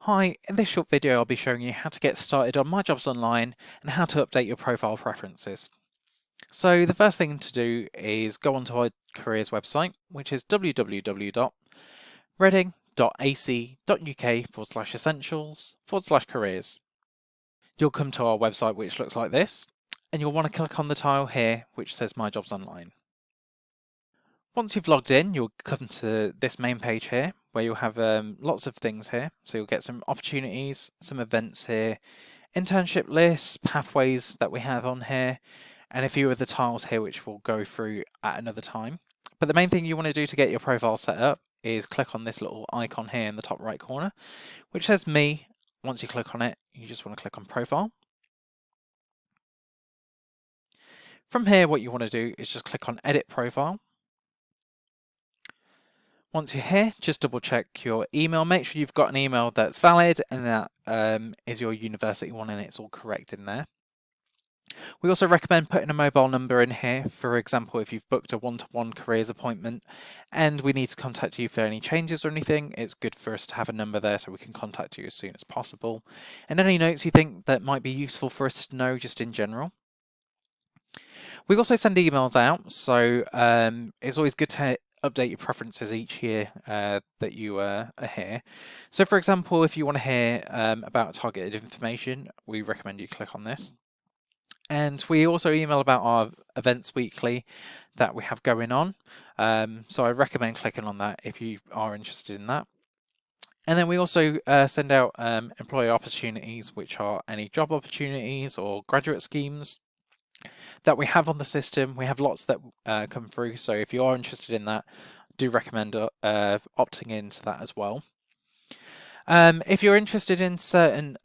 Hi, in this short video I'll be showing you how to get started on MyJobsOnline and how to update your profile preferences. So the first thing to do is go onto our careers website, which is www.reading.ac.uk/essentials/careers. You'll come to our website, which looks like this, and you'll want to click on the tile here which says My Jobs Online. Once you've logged in, you'll come to this main page here where you'll have lots of things here. So you'll get some opportunities, some events here, internship lists, pathways that we have on here, and a few of the tiles here which we'll go through at another time. But the main thing you want to do to get your profile set up is click on this little icon here in the top right corner, which says Me. Once you click on it, you just want to click on Profile. From here, what you want to do is just click on Edit Profile. Once you're here, just double check your email. Make sure you've got an email that's valid and that is your university one and it's all correct in there. We also recommend putting a mobile number in here. For example, if you've booked a one-to-one careers appointment and we need to contact you for any changes or anything, it's good for us to have a number there so we can contact you as soon as possible. And any notes you think that might be useful for us to know just in general. We also send emails out, so it's always good to update your preferences each year that you are here. So for example, if you want to hear about targeted information, we recommend you click on this. And we also email about our events weekly that we have going on. So I recommend clicking on that if you are interested in that. And then we also send out employer opportunities, which are any job opportunities or graduate schemes that we have on the system. We have lots that come through, so if you are interested in that, do recommend opting into that as well. If you're interested in certain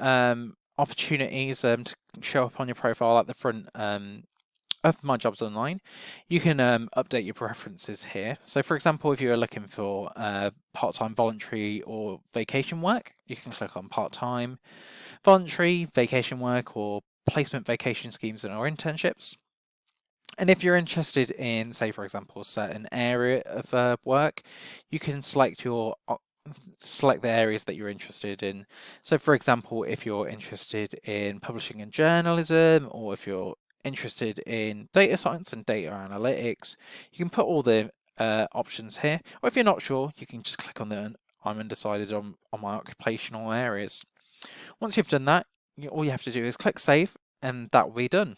opportunities to show up on your profile at the front of My Jobs Online, you can update your preferences here. So for example, if you're looking for part-time voluntary or vacation work, you can click on part-time, voluntary, vacation work, or placement vacation schemes and or internships. And if you're interested in, say, for example, a certain area of work, you can select the areas that you're interested in. So for example, if you're interested in publishing and journalism, or if you're interested in data science and data analytics, you can put all the options here. Or if you're not sure, you can just click on the I'm undecided on my occupational areas. Once you've done that, all you have to do is click save and that will be done.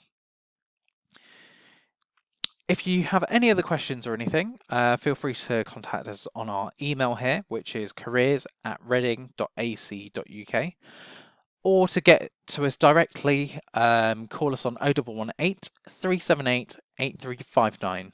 If you have any other questions or anything, feel free to contact us on our email here, which is careers@reading.ac.uk. Or to get to us directly, call us on 0118 378 8359.